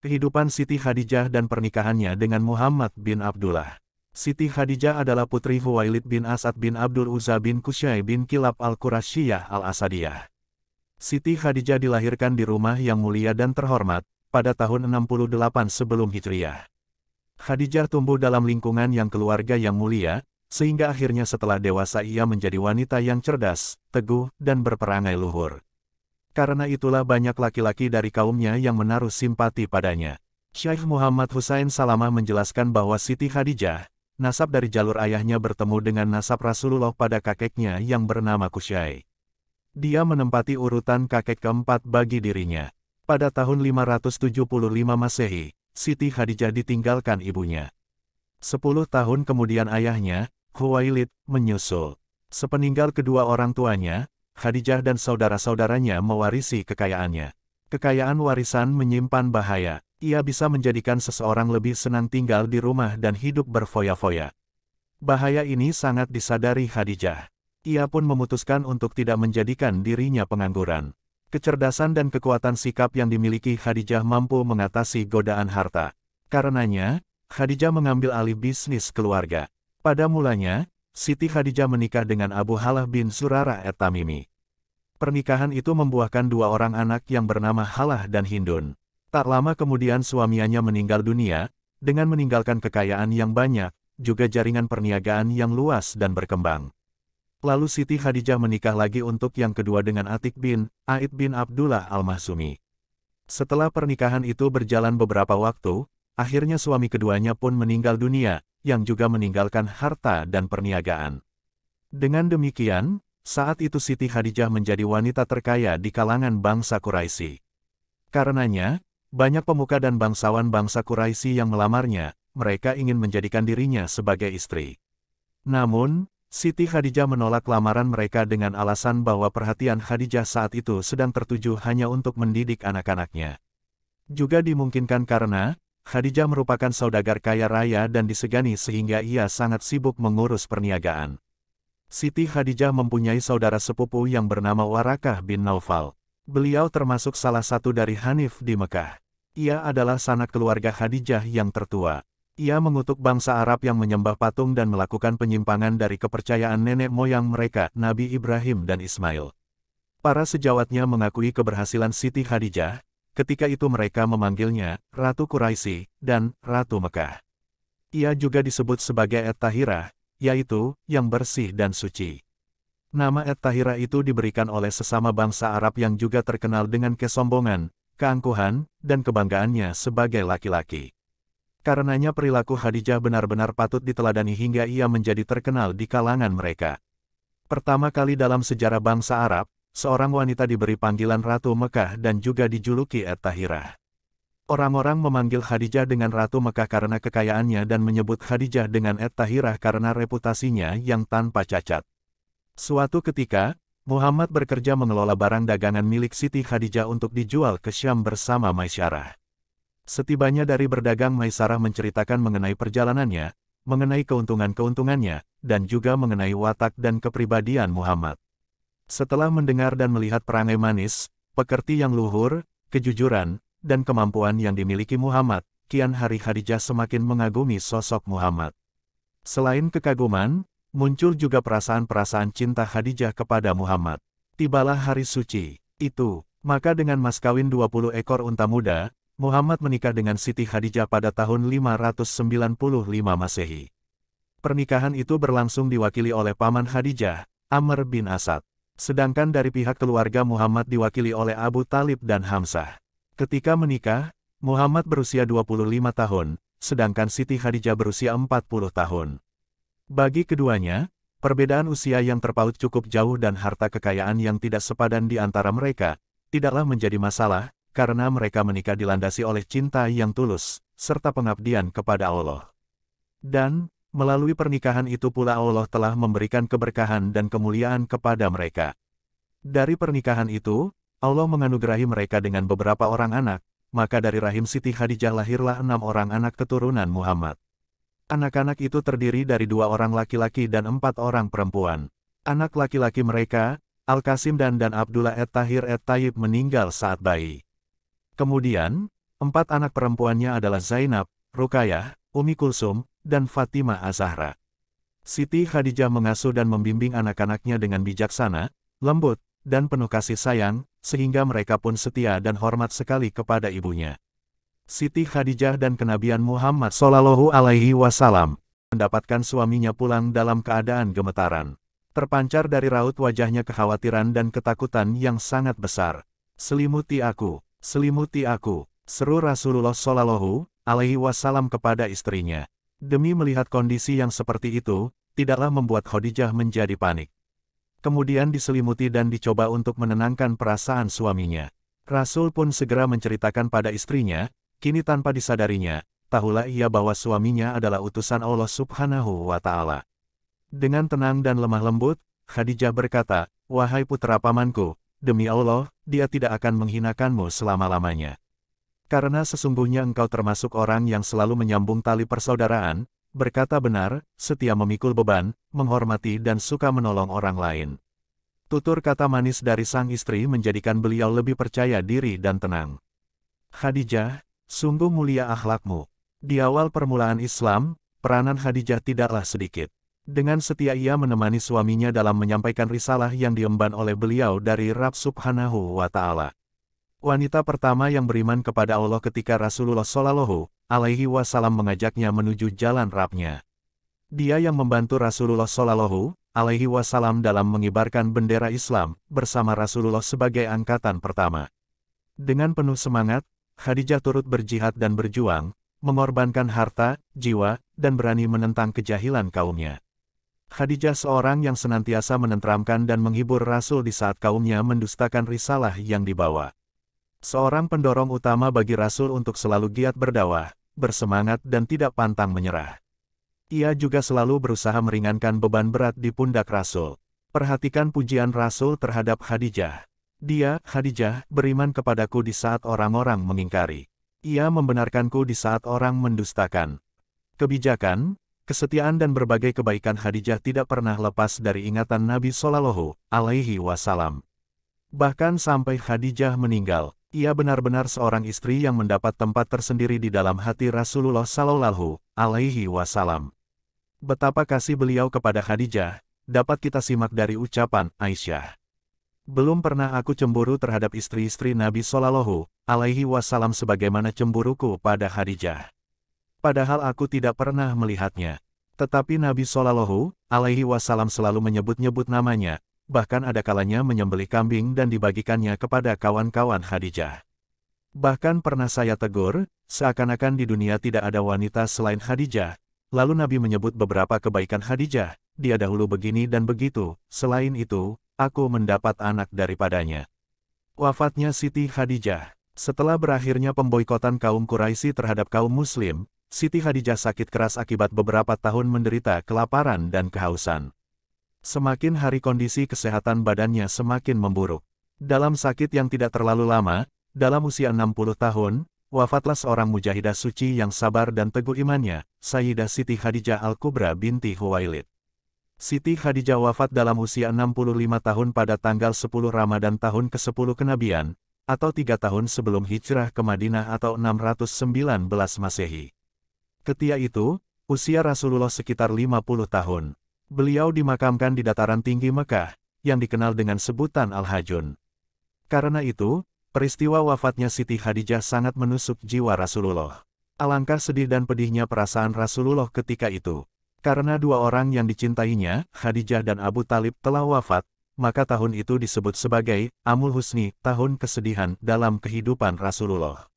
Kehidupan Siti Khadijah dan pernikahannya dengan Muhammad bin Abdullah. Siti Khadijah adalah putri Khuwailid bin Asad bin Abdul Uzza bin Qusay bin Kilab al-Qurasyiyah al-Asadiyah. Siti Khadijah dilahirkan di rumah yang mulia dan terhormat, pada tahun 68 sebelum Hijriah. Khadijah tumbuh dalam lingkungan yang keluarga yang mulia, sehingga akhirnya setelah dewasa ia menjadi wanita yang cerdas, teguh, dan berperangai luhur. Karena itulah banyak laki-laki dari kaumnya yang menaruh simpati padanya. Syekh Muhammad Husain Salamah menjelaskan bahwa Siti Khadijah, nasab dari jalur ayahnya bertemu dengan nasab Rasulullah pada kakeknya yang bernama Qusay. Dia menempati urutan kakek keempat bagi dirinya. Pada tahun 575 Masehi, Siti Khadijah ditinggalkan ibunya. 10 tahun kemudian ayahnya, Khuwailid, menyusul. Sepeninggal kedua orang tuanya, Khadijah dan saudara-saudaranya mewarisi kekayaannya. Kekayaan warisan menyimpan bahaya. Ia bisa menjadikan seseorang lebih senang tinggal di rumah dan hidup berfoya-foya. Bahaya ini sangat disadari Khadijah. Ia pun memutuskan untuk tidak menjadikan dirinya pengangguran. Kecerdasan dan kekuatan sikap yang dimiliki Khadijah mampu mengatasi godaan harta. Karenanya, Khadijah mengambil alih bisnis keluarga. Pada mulanya, Siti Khadijah menikah dengan Abu Halah bin Zurarah at-Tamimi. Pernikahan itu membuahkan dua orang anak yang bernama Halah dan Hindun. Tak lama kemudian suaminya meninggal dunia, dengan meninggalkan kekayaan yang banyak, juga jaringan perniagaan yang luas dan berkembang. Lalu Siti Khadijah menikah lagi untuk yang kedua dengan Atik bin Aid bin Abdullah al-Mahzumi. Setelah pernikahan itu berjalan beberapa waktu, akhirnya suami keduanya pun meninggal dunia, yang juga meninggalkan harta dan perniagaan. Dengan demikian, saat itu Siti Khadijah menjadi wanita terkaya di kalangan bangsa Quraisy. Karenanya, banyak pemuka dan bangsawan bangsa Quraisy yang melamarnya, mereka ingin menjadikan dirinya sebagai istri. Namun, Siti Khadijah menolak lamaran mereka dengan alasan bahwa perhatian Khadijah saat itu sedang tertuju hanya untuk mendidik anak-anaknya. Juga dimungkinkan karena, Khadijah merupakan saudagar kaya raya dan disegani sehingga ia sangat sibuk mengurus perniagaan. Siti Khadijah mempunyai saudara sepupu yang bernama Warakah bin Naufal. Beliau termasuk salah satu dari Hanif di Mekah. Ia adalah sanak keluarga Khadijah yang tertua. Ia mengutuk bangsa Arab yang menyembah patung dan melakukan penyimpangan dari kepercayaan nenek moyang mereka, Nabi Ibrahim dan Ismail. Para sejawatnya mengakui keberhasilan Siti Khadijah, ketika itu mereka memanggilnya Ratu Quraisy dan Ratu Mekah. Ia juga disebut sebagai Et-Tahirah, yaitu yang bersih dan suci. Nama Et-Tahirah itu diberikan oleh sesama bangsa Arab yang juga terkenal dengan kesombongan, keangkuhan, dan kebanggaannya sebagai laki-laki. Karenanya perilaku Khadijah benar-benar patut diteladani hingga ia menjadi terkenal di kalangan mereka. Pertama kali dalam sejarah bangsa Arab, seorang wanita diberi panggilan Ratu Mekah dan juga dijuluki Et-Tahirah. Orang-orang memanggil Khadijah dengan Ratu Mekah karena kekayaannya dan menyebut Khadijah dengan Et-Tahirah karena reputasinya yang tanpa cacat. Suatu ketika, Muhammad bekerja mengelola barang dagangan milik Siti Khadijah untuk dijual ke Syam bersama Maisyarah. Setibanya dari berdagang, Maisyarah menceritakan mengenai perjalanannya, mengenai keuntungan-keuntungannya, dan juga mengenai watak dan kepribadian Muhammad. Setelah mendengar dan melihat perangai manis, pekerti yang luhur, kejujuran, dan kemampuan yang dimiliki Muhammad, kian hari Khadijah semakin mengagumi sosok Muhammad. Selain kekaguman, muncul juga perasaan-perasaan cinta Khadijah kepada Muhammad. Tibalah hari suci itu, maka dengan mas kawin 20 ekor unta muda, Muhammad menikah dengan Siti Khadijah pada tahun 595 Masehi. Pernikahan itu berlangsung diwakili oleh paman Khadijah, Amr bin Asad. Sedangkan dari pihak keluarga Muhammad diwakili oleh Abu Talib dan Hamzah. Ketika menikah, Muhammad berusia 25 tahun, sedangkan Siti Khadijah berusia 40 tahun. Bagi keduanya, perbedaan usia yang terpaut cukup jauh dan harta kekayaan yang tidak sepadan di antara mereka, tidaklah menjadi masalah, karena mereka menikah dilandasi oleh cinta yang tulus, serta pengabdian kepada Allah. Dan, melalui pernikahan itu pula Allah telah memberikan keberkahan dan kemuliaan kepada mereka. Dari pernikahan itu, Allah menganugerahi mereka dengan beberapa orang anak, maka dari rahim Siti Khadijah lahirlah 6 orang anak keturunan Muhammad. Anak-anak itu terdiri dari 2 orang laki-laki dan 4 orang perempuan. Anak laki-laki mereka, Al-Qasim dan Abdullah Et-Tahir Et-Tayyib meninggal saat bayi. Kemudian, Empat anak perempuannya adalah Zainab, Ruqayyah, Ummi Kulsum, dan Fatimah Az-Zahra. Siti Khadijah mengasuh dan membimbing anak-anaknya dengan bijaksana, lembut, dan penuh kasih sayang, sehingga mereka pun setia dan hormat sekali kepada ibunya. Siti Khadijah dan kenabian Muhammad Shallallahu Alaihi Wasallam mendapatkan suaminya pulang dalam keadaan gemetaran. Terpancar dari raut wajahnya kekhawatiran dan ketakutan yang sangat besar. Selimuti aku, seru Rasulullah Shallallahu Alaihi Wasallam kepada istrinya. Demi melihat kondisi yang seperti itu, tidaklah membuat Khadijah menjadi panik. Kemudian diselimuti dan dicoba untuk menenangkan perasaan suaminya. Rasul pun segera menceritakan pada istrinya, kini tanpa disadarinya, tahulah ia bahwa suaminya adalah utusan Allah Subhanahu wa Ta'ala. Dengan tenang dan lemah lembut, Khadijah berkata, "Wahai putra pamanku, demi Allah, dia tidak akan menghinakanmu selama-lamanya. Karena sesungguhnya engkau termasuk orang yang selalu menyambung tali persaudaraan, berkata benar, setia memikul beban, menghormati dan suka menolong orang lain." Tutur kata manis dari sang istri menjadikan beliau lebih percaya diri dan tenang. "Khadijah, sungguh mulia akhlakmu." Di awal permulaan Islam, peranan Khadijah tidaklah sedikit. Dengan setia ia menemani suaminya dalam menyampaikan risalah yang diemban oleh beliau dari Rabb Subhanahu wa Ta'ala. Wanita pertama yang beriman kepada Allah ketika Rasulullah Shallallahu Alaihi Wasallam mengajaknya menuju jalan Rabb-nya. Dia yang membantu Rasulullah Shallallahu Alaihi Wasallam dalam mengibarkan bendera Islam bersama Rasulullah sebagai angkatan pertama. Dengan penuh semangat, Khadijah turut berjihad dan berjuang, mengorbankan harta, jiwa, dan berani menentang kejahilan kaumnya. Khadijah seorang yang senantiasa menenteramkan dan menghibur Rasul di saat kaumnya mendustakan risalah yang dibawa. Seorang pendorong utama bagi Rasul untuk selalu giat berdakwah, bersemangat dan tidak pantang menyerah. Ia juga selalu berusaha meringankan beban berat di pundak Rasul. Perhatikan pujian Rasul terhadap Khadijah. Dia, Khadijah, beriman kepadaku di saat orang-orang mengingkari. Ia membenarkanku di saat orang mendustakan. Kebijakan, kesetiaan dan berbagai kebaikan Khadijah tidak pernah lepas dari ingatan Nabi Shallallahu Alaihi Wasallam. Bahkan sampai Khadijah meninggal, ia benar-benar seorang istri yang mendapat tempat tersendiri di dalam hati Rasulullah Shallallahu Alaihi Wasallam. Betapa kasih beliau kepada Khadijah, dapat kita simak dari ucapan Aisyah. "Belum pernah aku cemburu terhadap istri-istri Nabi Shallallahu Alaihi Wasallam sebagaimana cemburuku pada Khadijah. Padahal aku tidak pernah melihatnya. Tetapi Nabi Shallallahu Alaihi Wasallam selalu menyebut-nyebut namanya, bahkan ada kalanya menyembelih kambing dan dibagikannya kepada kawan-kawan Khadijah. Bahkan pernah saya tegur, seakan-akan di dunia tidak ada wanita selain Khadijah. Lalu Nabi menyebut beberapa kebaikan Khadijah, dia dahulu begini dan begitu, selain itu, aku mendapat anak daripadanya." Wafatnya Siti Khadijah. Setelah berakhirnya pemboikotan kaum Quraisy terhadap kaum Muslim, Siti Khadijah sakit keras akibat beberapa tahun menderita kelaparan dan kehausan. Semakin hari kondisi kesehatan badannya semakin memburuk. Dalam sakit yang tidak terlalu lama, dalam usia 60 tahun, wafatlah seorang mujahidah suci yang sabar dan teguh imannya, Sayyidah Siti Khadijah Al-Kubra binti Khuwailid. Siti Khadijah wafat dalam usia 65 tahun pada tanggal 10 Ramadan tahun ke-10 kenabian, atau 3 tahun sebelum hijrah ke Madinah atau 619 Masehi. Ketika itu, usia Rasulullah sekitar 50 tahun. Beliau dimakamkan di dataran tinggi Mekah, yang dikenal dengan sebutan Al-Hajun. Karena itu, peristiwa wafatnya Siti Khadijah sangat menusuk jiwa Rasulullah. Alangkah sedih dan pedihnya perasaan Rasulullah ketika itu. Karena dua orang yang dicintainya, Khadijah dan Abu Talib telah wafat, maka tahun itu disebut sebagai Amul Husni, tahun kesedihan dalam kehidupan Rasulullah.